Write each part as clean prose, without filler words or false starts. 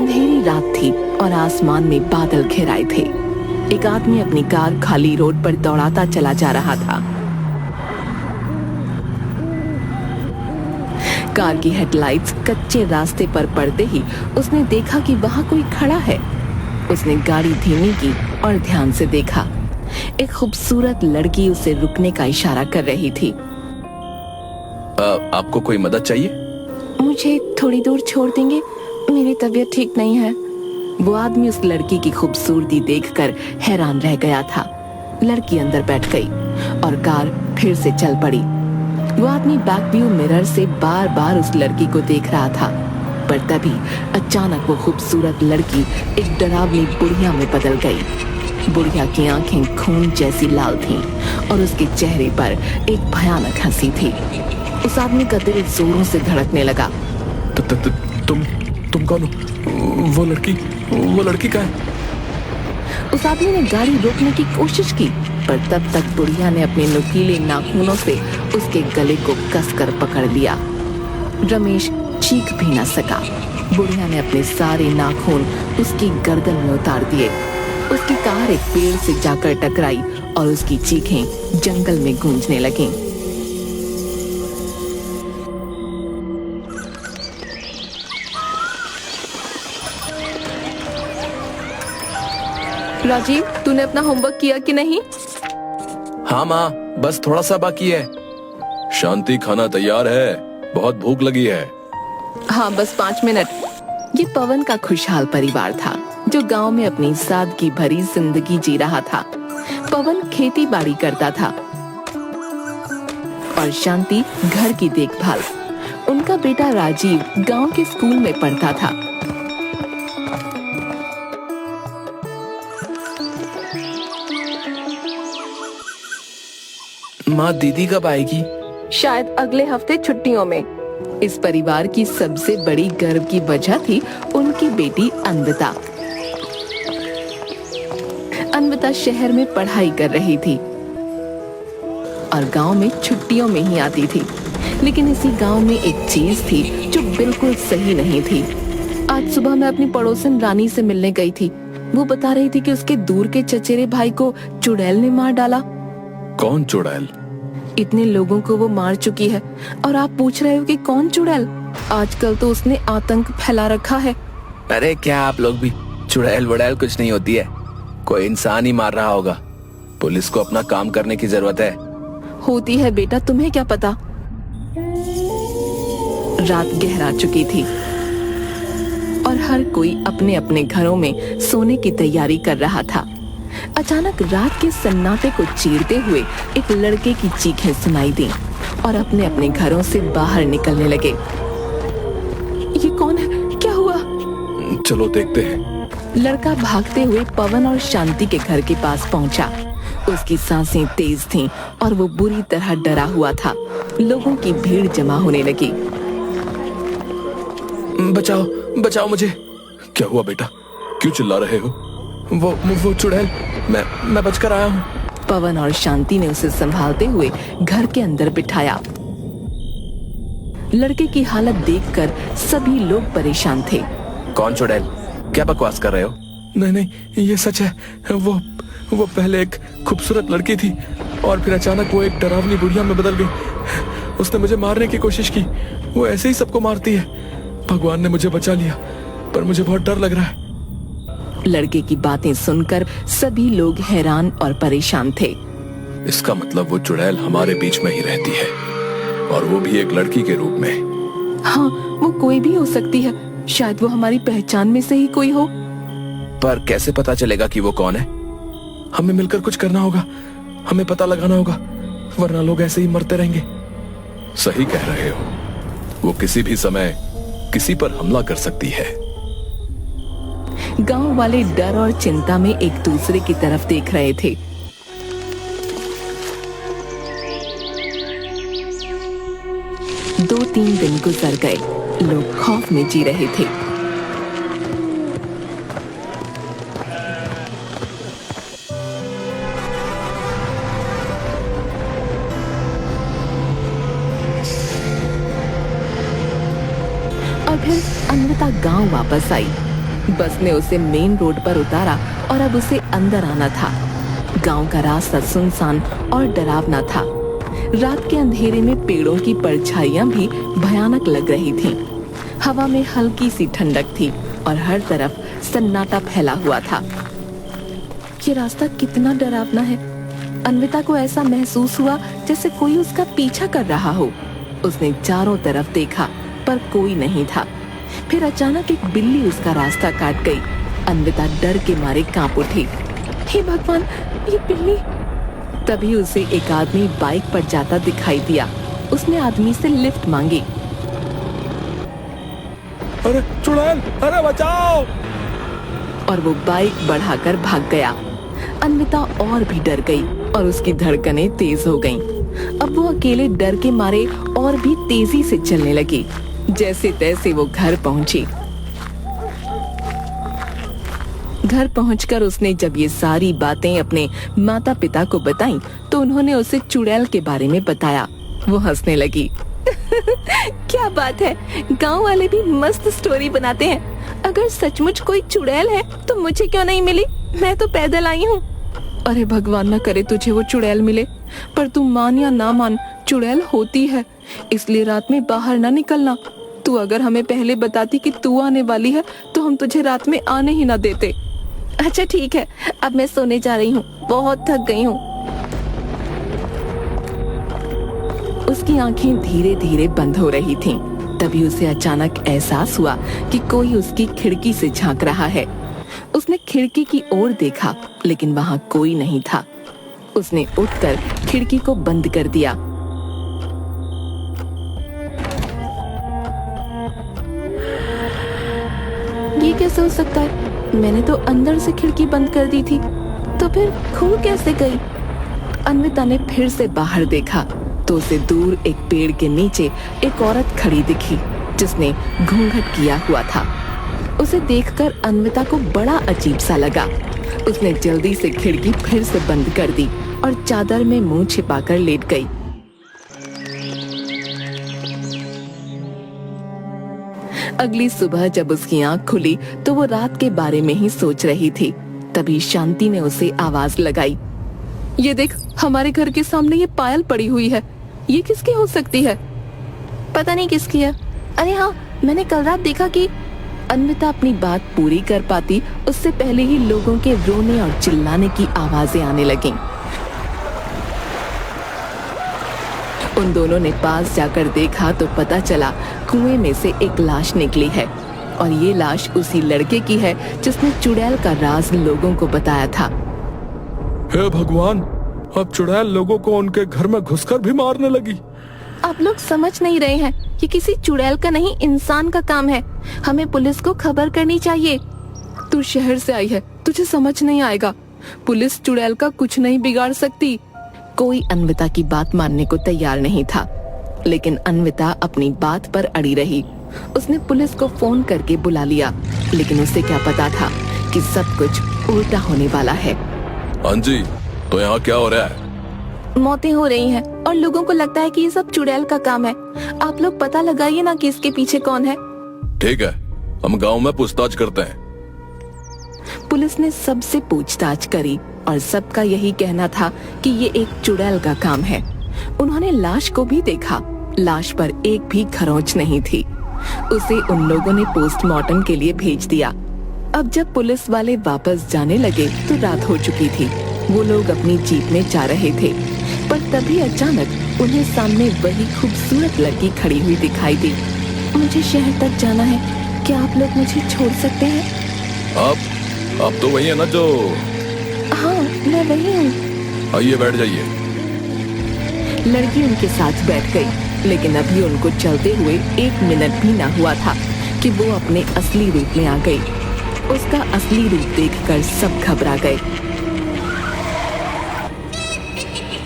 अंधेरी रात थी और आसमान में बादल घिराए थे। एक आदमी अपनी कार खाली रोड पर दौड़ाता चला जा रहा था। कार की हेडलाइट्स कच्चे रास्ते पर पड़ते ही उसने देखा कि वहां कोई खड़ा है। उसने गाड़ी धीमी की और ध्यान से देखा। एक खूबसूरत लड़की उसे रुकने का इशारा कर रही थी। आपको कोई मदद चाहिए? मुझे थोड़ी दूर छोड़ देंगे, मेरी तबीयत ठीक नहीं है। वो आदमी उस लड़की की खूबसूरती देखकर हैरान रह गया था। लड़की अंदर बैठ गई और कार फिर से चल पड़ी। वो आदमी बैक व्यू मिरर से बार बार उस लड़की को देख रहा था, पर तभी अचानक वो खूबसूरत लड़की एक डरावनी बुढ़िया में बदल गई। बुढ़िया की आंखें खून जैसी लाल थीं और उसके चेहरे पर एक भयानक हंसी थी। उस आदमी का दिल जोरों से धड़कने लगा। तुम कौन हो? वो लड़की कहाँ है? उस आदमी ने गाड़ी रोकने की कोशिश की, पर तब तक बुढ़िया ने अपने नुकीले नाखूनों से उसके गले को कसकर पकड़ लिया। रमेश चीख भी न सका। बुढ़िया ने अपने सारे नाखून उसकी गर्दन में उतार दिए। उसकी कार एक पेड़ से जाकर टकराई और उसकी चीखें जंगल में गूंजने लगीं। राजीव, तूने अपना होमवर्क किया कि नहीं? हाँ माँ, बस थोड़ा सा बाकी है। शांति, खाना तैयार है, बहुत भूख लगी है। हाँ, बस 5 मिनट। ये पवन का खुशहाल परिवार था जो गांव में अपनी सादगी भरी जिंदगी जी रहा था। पवन खेती बाड़ी करता था और शांति घर की देखभाल। उनका बेटा राजीव गांव के स्कूल में पढ़ता था। माँ, दीदी कब आएगी? शायद अगले हफ्ते छुट्टियों में। इस परिवार की सबसे बड़ी गर्व की वजह थी उनकी बेटी अन्विता। अन्विता शहर में पढ़ाई कर रही थी और गांव में छुट्टियों में ही आती थी। लेकिन इसी गांव में एक चीज थी जो बिल्कुल सही नहीं थी। आज सुबह मैं अपनी पड़ोसन रानी से मिलने गई थी। वो बता रही थी कि उसके दूर के चचेरे भाई को चुड़ैल ने मार डाला। कौन चुड़ैल? इतने लोगों को वो मार चुकी है और आप पूछ रहे हो कि कौन चुड़ैल? आजकल तो उसने आतंक फैला रखा है। अरे क्या आप लोग भी, चुड़ैल वुड़ैल कुछ नहीं होती है, कोई इंसान ही मार रहा होगा। पुलिस को अपना काम करने की जरूरत है। होती है बेटा, तुम्हें क्या पता। रात गहरा चुकी थी और हर कोई अपने अपने घरों में सोने की तैयारी कर रहा था। अचानक रात के सन्नाटे को चीरते हुए एक लड़के की चीखें सुनाई दी और अपने अपने घरों से बाहर निकलने लगे। ये कौन है? क्या हुआ? चलो देखते हैं। लड़का भागते हुए पवन और शांति के घर के पास पहुंचा। उसकी सांसें तेज थीं और वो बुरी तरह डरा हुआ था। लोगों की भीड़ जमा होने लगी। बचाओ, बचाओ मुझे। क्या हुआ बेटा, क्यों चिल्ला रहे हो? वो चुड़ैल, मैं बचकर आया हूँ। पवन और शांति ने उसे संभालते हुए घर के अंदर बिठाया। लड़के की हालत देखकर सभी लोग परेशान थे। कौन चुड़ैल? क्या बकवास कर रहे हो? नहीं, ये सच है। वो पहले एक खूबसूरत लड़की थी और फिर अचानक वो एक डरावनी बुढ़िया में बदल गई। उसने मुझे मारने की कोशिश की। वो ऐसे ही सबको मारती है। भगवान ने मुझे बचा लिया, पर मुझे बहुत डर लग रहा है। लड़के की बातें सुनकर सभी लोग हैरान और परेशान थे। इसका मतलब वो चुड़ैल हमारे बीच में ही रहती है, और वो भी एक लड़की के रूप में। हाँ, वो कोई भी हो सकती है। शायद वो हमारी पहचान में से ही कोई हो। पर कैसे पता चलेगा कि वो कौन है? हमें मिलकर कुछ करना होगा। हमें पता लगाना होगा, वरना लोग ऐसे ही मरते रहेंगे। सही कह रहे हो। वो किसी भी समय किसी पर हमला कर सकती है। गांव वाले डर और चिंता में एक दूसरे की तरफ देख रहे थे। दो तीन दिन गुजर गए। लोग खौफ में जी रहे थे। और फिर अन्विता गांव वापस आई। बस ने उसे मेन रोड पर उतारा और अब उसे अंदर आना था। गांव का रास्ता सुनसान और डरावना था। रात के अंधेरे में पेड़ों की परछाइयां भी भयानक लग रही थीं। हवा में हल्की सी ठंडक थी और हर तरफ सन्नाटा फैला हुआ था। ये रास्ता कितना डरावना है। अन्विता को ऐसा महसूस हुआ जैसे कोई उसका पीछा कर रहा हो। उसने चारों तरफ देखा पर कोई नहीं था। फिर अचानक एक बिल्ली उसका रास्ता काट गई। अन्विता डर के मारे कांप उठी। हे भगवान, ये बिल्ली! तभी उसे एक आदमी बाइक पर जाता दिखाई दिया। उसने आदमी से लिफ्ट मांगी। अरे चुड़ैल, अरे बचाओ! और वो बाइक बढ़ाकर भाग गया। अन्विता और भी डर गई और उसकी धड़कनें तेज हो गईं। अब वो अकेले डर के मारे और भी तेजी से चलने लगी। जैसे तैसे वो घर पहुंची। घर पहुंचकर उसने जब ये सारी बातें अपने माता पिता को बताईं, तो उन्होंने उसे चुड़ैल के बारे में बताया। वो हंसने लगी। क्या बात है, गांव वाले भी मस्त स्टोरी बनाते हैं। अगर सचमुच कोई चुड़ैल है तो मुझे क्यों नहीं मिली? मैं तो पैदल आई हूँ। अरे भगवान न करे तुझे वो चुड़ैल मिले, पर तू मान या ना मान, चुड़ैल होती है। इसलिए रात में बाहर ना निकलना। तू अगर हमें पहले बताती कि तू आने वाली है तो हम तुझे रात में आने ही ना देते। अच्छा ठीक है, अब मैं सोने जा रही हूँ, बहुत थक गई हूँ। उसकी आंखें धीरे धीरे बंद हो रही थीं। तभी उसे अचानक एहसास हुआ कि कोई उसकी खिड़की से झांक रहा है। उसने खिड़की की ओर देखा, लेकिन वहां कोई नहीं था। उसने उठकर खिड़की को बंद कर दिया। ये कैसे हो सकता है? मैंने तो अंदर से खिड़की बंद कर दी थी, तो फिर खुल कैसे गई? अन्विता ने फिर से बाहर देखा तो उसे दूर एक पेड़ के नीचे एक औरत खड़ी दिखी, जिसने घूंघट किया हुआ था। उसे देखकर अन्विता को बड़ा अजीब सा लगा। उसने जल्दी से खिड़की फिर से बंद कर दी और चादर में मुंह छिपाकर लेट गई। अगली सुबह जब उसकी आंख खुली तो वो रात के बारे में ही सोच रही थी। तभी शांति ने उसे आवाज लगाई। ये देख, हमारे घर के सामने ये पायल पड़ी हुई है। ये किसकी हो सकती है? पता नहीं किसकी है। अरे हाँ, मैंने कल रात देखा कि... अन्विता अपनी बात पूरी कर पाती उससे पहले ही लोगों के रोने और चिल्लाने की आवाजें आने लगीं। उन दोनों ने पास जाकर देखा तो पता चला कुएं में से एक लाश निकली है और ये लाश उसी लड़के की है जिसने चुड़ैल का राज लोगों को बताया था। हे भगवान, अब चुड़ैल लोगों को उनके घर में घुसकर भी मारने लगी। आप लोग समझ नहीं रहे हैं, ये किसी चुड़ैल का नहीं, इंसान का काम है। हमें पुलिस को खबर करनी चाहिए। तू शहर से आई है, तुझे समझ नहीं आएगा। पुलिस चुड़ैल का कुछ नहीं बिगाड़ सकती। कोई अन्विता की बात मानने को तैयार नहीं था, लेकिन अन्विता अपनी बात पर अड़ी रही। उसने पुलिस को फोन करके बुला लिया, लेकिन उसे क्या पता था कि सब कुछ उल्टा होने वाला है। हाँ जी, तो यहाँ क्या हो रहा है? मौतें हो रही हैं और लोगों को लगता है कि ये सब चुड़ैल का काम है। आप लोग पता लगाइए ना कि इसके पीछे कौन है। ठीक है, हम गांव में पूछताछ करते हैं। पुलिस ने सबसे पूछताछ करी और सबका यही कहना था कि ये एक चुड़ैल का काम है। उन्होंने लाश को भी देखा। लाश पर एक भी खरोंच नहीं थी। उसे उन लोगों ने पोस्टमार्टम के लिए भेज दिया। अब जब पुलिस वाले वापस जाने लगे तो रात हो चुकी थी। वो लोग अपनी जीप में जा रहे थे, पर तभी अचानक उन्हें सामने वही खूबसूरत लड़की खड़ी हुई दिखाई दी। मुझे शहर तक जाना है, क्या आप लोग मुझे छोड़ सकते हैं? आप तो वही है ना जो... हाँ, मैं वही हूँ। आइए बैठ जाइए। लड़की उनके साथ बैठ गई, लेकिन अभी उनको चलते हुए 1 मिनट भी ना हुआ था कि वो अपने असली रूप में आ गई। उसका असली रूप देखकर सब घबरा गए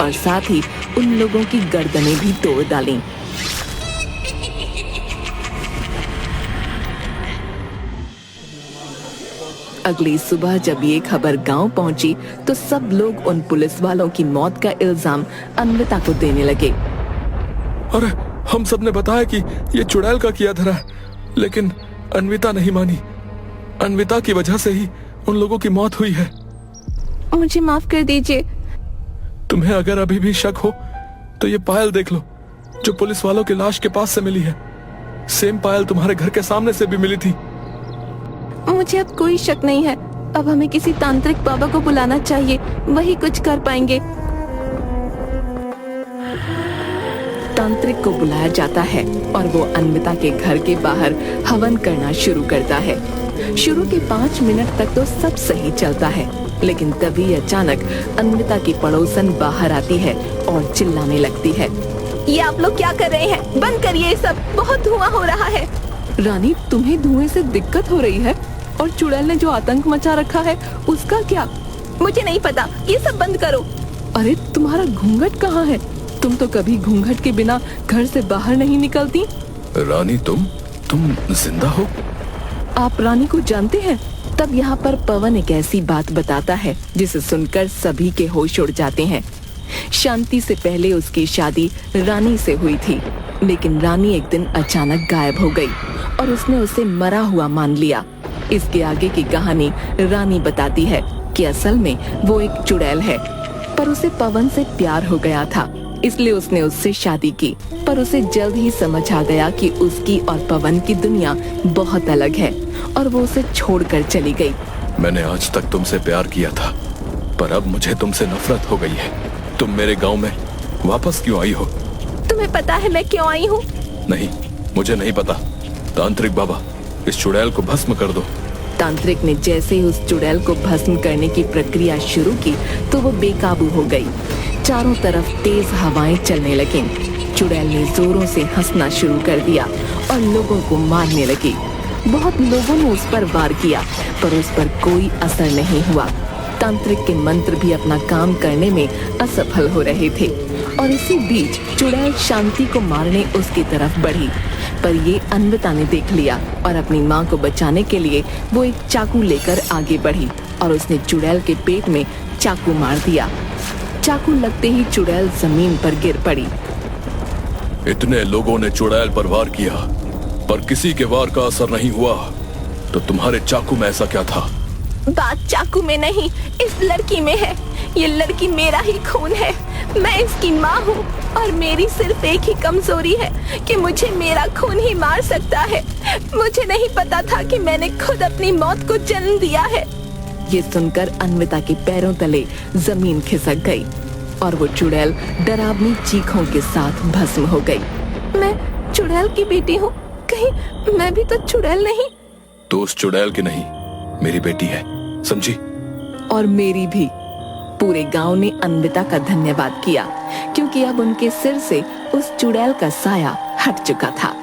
और साथ ही उन लोगों की गर्दनें भी तोड़ डालीं। अगली सुबह जब ये खबर गांव पहुंची तो सब लोग उन पुलिस वालों की मौत का इल्जाम अन्विता को देने लगे। अरे, हम सब ने बताया कि ये चुड़ैल का किया धरा है, लेकिन अन्विता नहीं मानी। अन्विता की वजह से ही उन लोगों की मौत हुई है। मुझे माफ कर दीजिए। तुम्हें अगर अभी भी शक हो तो ये पायल देख लो, जो पुलिस वालों की लाश के पास से मिली है। सेम पायल तुम्हारे घर के सामने से भी मिली थी। मुझे अब कोई शक नहीं है। अब हमें किसी तांत्रिक बाबा को बुलाना चाहिए, वही कुछ कर पाएंगे। तांत्रिक को बुलाया जाता है और वो अन्विता के घर के बाहर हवन करना शुरू करता है। शुरू के 5 मिनट तक तो सब सही चलता है, लेकिन तभी अचानक अन्विता की पड़ोसन बाहर आती है और चिल्लाने लगती है, ये आप लोग क्या कर रहे हैं? बंद करिए, सब बहुत धुआं हो रहा है। रानी, तुम्हें धुएं से दिक्कत हो रही है? और चुड़ैल ने जो आतंक मचा रखा है उसका क्या? मुझे नहीं पता, ये सब बंद करो। अरे तुम्हारा घूंघट कहाँ है? तुम तो कभी घूंघट के बिना घर से बाहर नहीं निकलती। रानी, तुम जिंदा हो? आप रानी को जानते हैं? तब यहाँ पर पवन एक ऐसी बात बताता है जिसे सुनकर सभी के होश उड़ जाते हैं। शांति से पहले उसकी शादी रानी से हुई थी, लेकिन रानी एक दिन अचानक गायब हो गई और उसने उसे मरा हुआ मान लिया। इसके आगे की कहानी रानी बताती है कि असल में वो एक चुड़ैल है, पर उसे पवन से प्यार हो गया था, इसलिए उसने उससे शादी की। पर उसे जल्द ही समझ आ गया कि उसकी और पवन की दुनिया बहुत अलग है और वो उसे छोड़कर चली गई। मैंने आज तक तुमसे प्यार किया था, पर अब मुझे तुमसे नफरत हो गई है। तुम मेरे गांव में वापस क्यों आई हो? तुम्हें पता है मैं क्यों आई हूँ? नहीं, मुझे नहीं पता। तांत्रिक बाबा, इस चुड़ैल को भस्म कर दो। तांत्रिक ने जैसे ही उस चुड़ैल को भस्म करने की प्रक्रिया शुरू की तो वो बेकाबू हो गई। चारों तरफ तेज हवाएं चलने लगीं। चुड़ैल ने जोरों से हंसना शुरू कर दिया और लोगों को मारने लगी। बहुत लोगों ने उस पर वार किया, पर उस पर कोई असर नहीं हुआ। तांत्रिक के मंत्र भी अपना काम करने में असफल हो रहे थे और इसी बीच चुड़ैल शांति को मारने उसकी तरफ बढ़ी। पर ये अन्विता ने देख लिया और अपनी माँ को बचाने के लिए वो एक चाकू लेकर आगे बढ़ी और उसने चुड़ैल के पेट में चाकू मार दिया। चाकू लगते ही चुड़ैल जमीन पर गिर पड़ी। इतने लोगों ने चुड़ैल पर वार किया, पर किसी के वार का असर नहीं हुआ, तो तुम्हारे चाकू में ऐसा क्या था? बात चाकू में नहीं, इस लड़की में है। ये लड़की मेरा ही खून है। मैं इसकी माँ हूँ और मेरी सिर्फ एक ही कमजोरी है कि मुझे मेरा खून ही मार सकता है। मुझे नहीं पता था कि मैंने खुद अपनी मौत को जन्म दिया है। ये सुनकर अन्विता के पैरों तले जमीन खिसक गई और वो चुड़ैल डरावनी चीखों के साथ भस्म हो गई। मैं चुड़ैल की बेटी हूँ, कहीं मैं भी तो चुड़ैल नहीं? तो उस चुड़ैल की नहीं, मेरी बेटी है, समझी? और मेरी भी। पूरे गांव ने अन्विता का धन्यवाद किया, क्योंकि अब उनके सिर से उस चुड़ैल का साया हट चुका था।